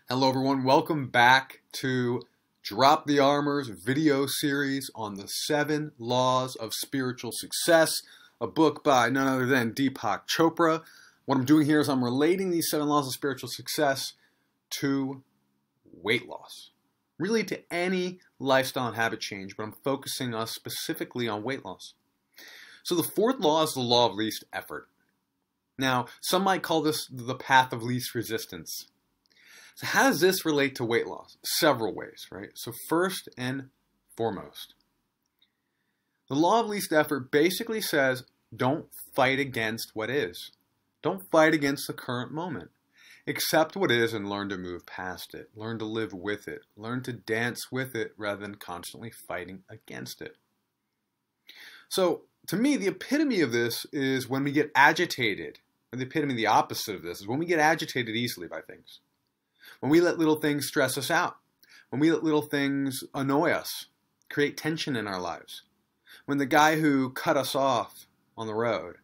Hello everyone, welcome back to Drop the Armor's video series on the 7 Laws of Spiritual Success, a book by none other than Deepak Chopra. What I'm doing here is I'm relating these 7 Laws of Spiritual Success to weight loss. Really to any lifestyle and habit change, but I'm focusing us specifically on weight loss. So the 4th law is the law of least effort. Now, some might call this the path of least resistance. So how does this relate to weight loss? Several ways, right? So first and foremost, the law of least effort basically says don't fight against what is. Don't fight against the current moment. Accept what is and learn to move past it. Learn to live with it. Learn to dance with it rather than constantly fighting against it. So to me, the epitome of this is when we get agitated, or the epitome, the opposite of this, is when we get agitated easily by things. When we let little things stress us out, when we let little things annoy us, create tension in our lives, when the guy who cut us off on the road,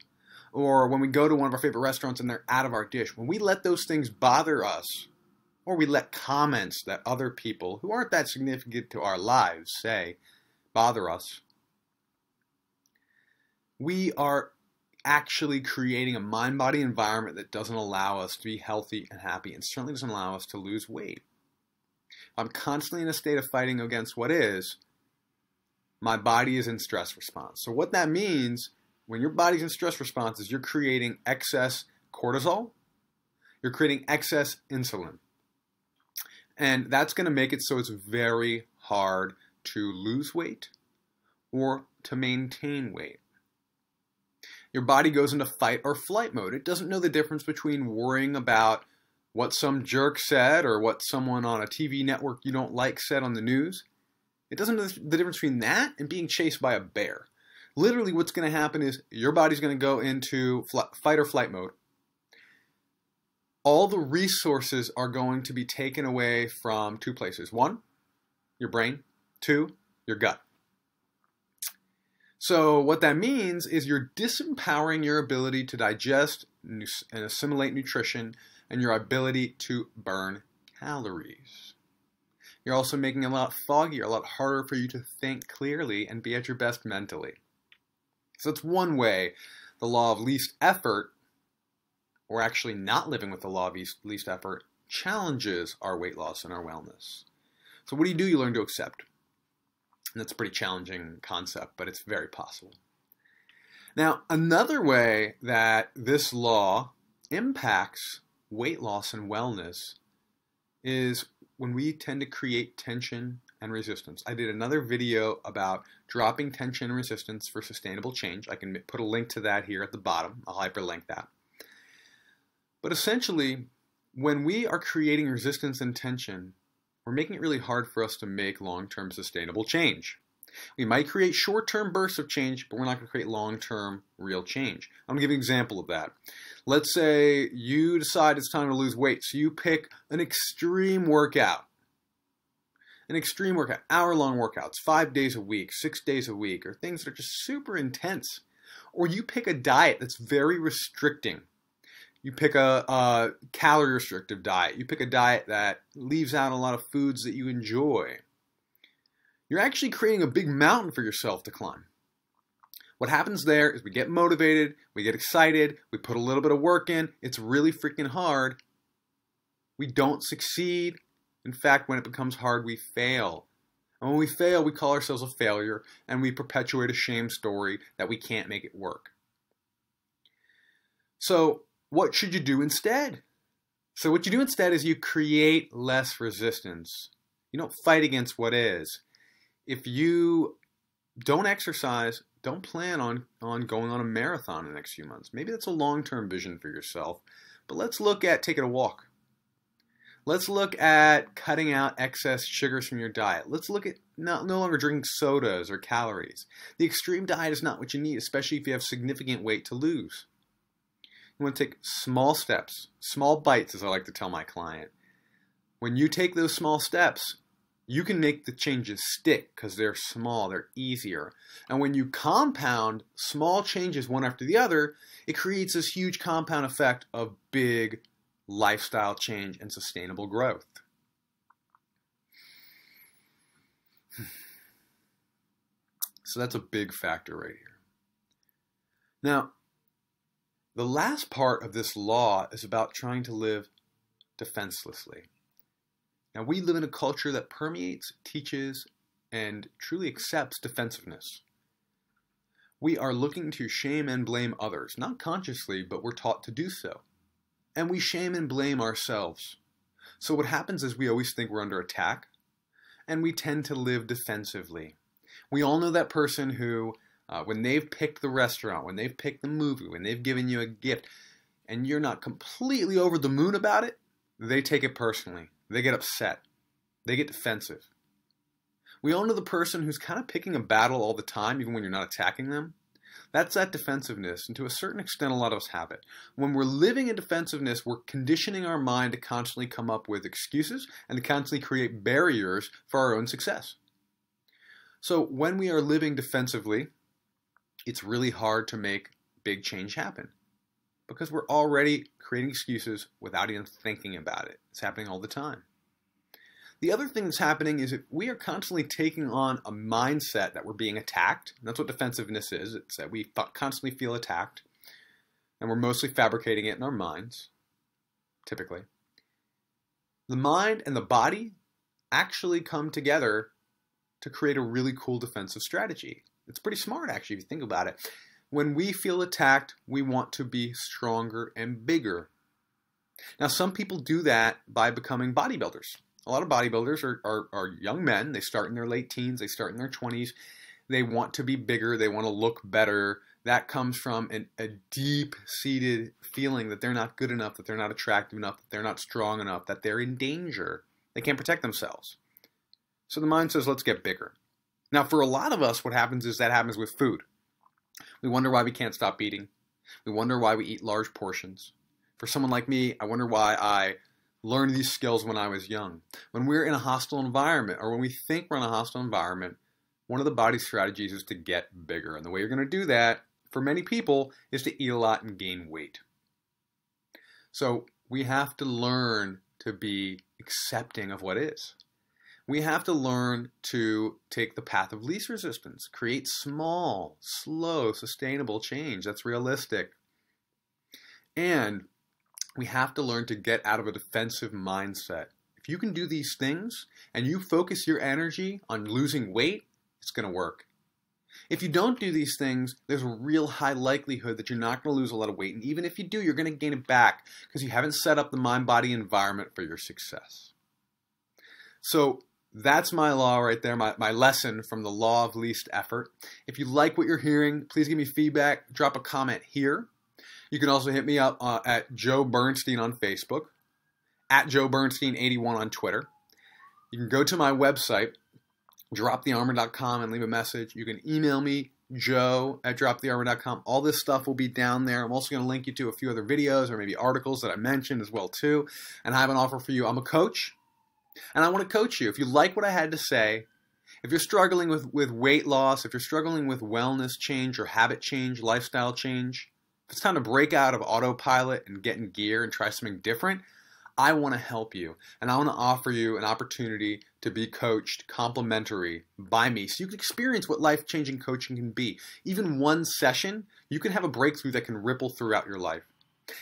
or when we go to one of our favorite restaurants and they're out of our dish, when we let those things bother us, or we let comments that other people who aren't that significant to our lives say bother us, we are actually creating a mind-body environment that doesn't allow us to be healthy and happy, and certainly doesn't allow us to lose weight. If I'm constantly in a state of fighting against what is, my body is in stress response. So what that means, when your body's in stress response, is you're creating excess cortisol, you're creating excess insulin. And that's going to make it so it's very hard to lose weight or to maintain weight. Your body goes into fight or flight mode. It doesn't know the difference between worrying about what some jerk said or what someone on a TV network you don't like said on the news. It doesn't know the difference between that and being chased by a bear. Literally what's going to happen is your body's going to go into fight or flight mode. All the resources are going to be taken away from 2 places. 1, your brain. 2, your gut. So what that means is you're disempowering your ability to digest and assimilate nutrition and your ability to burn calories. You're also making it a lot foggier, a lot harder for you to think clearly and be at your best mentally. So that's one way the law of least effort, or actually not living with the law of least effort, challenges our weight loss and our wellness. So what do? You learn to accept. And that's a pretty challenging concept, but it's very possible. Now, another way that this law impacts weight loss and wellness is when we tend to create tension and resistance. I did another video about dropping tension and resistance for sustainable change. I can put a link to that here at the bottom. I'll hyperlink that. But essentially, when we are creating resistance and tension, we're making it really hard for us to make long-term sustainable change. We might create short-term bursts of change, but we're not going to create long-term real change. I'm going to give you an example of that. Let's say you decide it's time to lose weight, so you pick an extreme workout. An extreme workout, hour-long workouts, 5 days a week, 6 days a week, or things that are just super intense. Or you pick a diet that's very restricting. You pick a calorie restrictive diet. You pick a diet that leaves out a lot of foods that you enjoy. You're actually creating a big mountain for yourself to climb. What happens there is we get motivated, we get excited, we put a little bit of work in, it's really freaking hard. We don't succeed. In fact, when it becomes hard, we fail. And when we fail, we call ourselves a failure and we perpetuate a shame story that we can't make it work. So, what should you do instead? So what you do instead is you create less resistance. You don't fight against what is. If you don't exercise, don't plan on going on a marathon in the next few months. Maybe that's a long-term vision for yourself. But let's look at taking a walk. Let's look at cutting out excess sugars from your diet. Let's look at no longer drinking sodas or calories. The extreme diet is not what you need, especially if you have significant weight to lose. You want to take small steps, small bites, as I like to tell my client. When you take those small steps, you can make the changes stick because they're small, they're easier. And when you compound small changes one after the other, it creates this huge compound effect of big lifestyle change and sustainable growth. So that's a big factor right here. Now, the last part of this law is about trying to live defenselessly. Now, we live in a culture that permeates, teaches, and truly accepts defensiveness. We are looking to shame and blame others, not consciously, but we're taught to do so. And we shame and blame ourselves. So what happens is we always think we're under attack, and we tend to live defensively. We all know that person who, when they've picked the restaurant, when they've picked the movie, when they've given you a gift, and you're not completely over the moon about it, they take it personally. They get upset. They get defensive. We all know the person who's kind of picking a battle all the time, even when you're not attacking them. That's that defensiveness, and to a certain extent, a lot of us have it. When we're living in defensiveness, we're conditioning our mind to constantly come up with excuses and to constantly create barriers for our own success. So when we are living defensively, it's really hard to make big change happen because we're already creating excuses without even thinking about it. It's happening all the time. The other thing that's happening is that we are constantly taking on a mindset that we're being attacked. And that's what defensiveness is. It's that we constantly feel attacked, and we're mostly fabricating it in our minds, typically. The mind and the body actually come together to create a really cool defensive strategy. It's pretty smart, actually, if you think about it. When we feel attacked, we want to be stronger and bigger. Now, some people do that by becoming bodybuilders. A lot of bodybuilders are young men. They start in their late teens. They start in their 20s. They want to be bigger. They want to look better. That comes from a deep-seated feeling that they're not good enough, that they're not attractive enough, that they're not strong enough, that they're in danger. They can't protect themselves. So the mind says, let's get bigger. Now, for a lot of us, what happens is that happens with food. We wonder why we can't stop eating. We wonder why we eat large portions. For someone like me, I wonder why I learned these skills when I was young. When we're in a hostile environment, or when we think we're in a hostile environment, one of the body strategies is to get bigger. And the way you're going to do that, for many people, is to eat a lot and gain weight. So we have to learn to be accepting of what is. We have to learn to take the path of least resistance, create small, slow, sustainable change that's realistic. And we have to learn to get out of a defensive mindset. If you can do these things and you focus your energy on losing weight, it's going to work. If you don't do these things, there's a real high likelihood that you're not going to lose a lot of weight. And even if you do, you're going to gain it back because you haven't set up the mind-body environment for your success. So that's my law right there, my lesson from the law of least effort. If you like what you're hearing, please give me feedback. Drop a comment here. You can also hit me up at Joe Bernstein on Facebook, at Joe Bernstein81 on Twitter. You can go to my website, dropthearmor.com, and leave a message. You can email me, joe@dropthearmor.com. All this stuff will be down there. I'm also going to link you to a few other videos or maybe articles that I mentioned as well too. And I have an offer for you. I'm a coach, and I want to coach you. If you like what I had to say, if you're struggling with weight loss, if you're struggling with wellness change or habit change, lifestyle change, if it's time to break out of autopilot and get in gear and try something different, I want to help you. And I want to offer you an opportunity to be coached complimentary by me so you can experience what life-changing coaching can be. Even one session, you can have a breakthrough that can ripple throughout your life.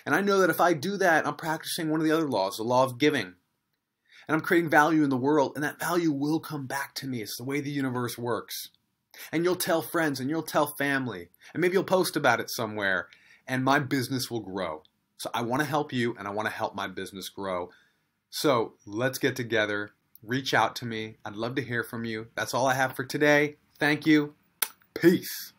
And I know that if I do that, I'm practicing one of the other laws, the law of giving. And I'm creating value in the world, and that value will come back to me. It's the way the universe works. And you'll tell friends, and you'll tell family, and maybe you'll post about it somewhere, and my business will grow. So I want to help you, and I want to help my business grow. So let's get together. Reach out to me. I'd love to hear from you. That's all I have for today. Thank you. Peace.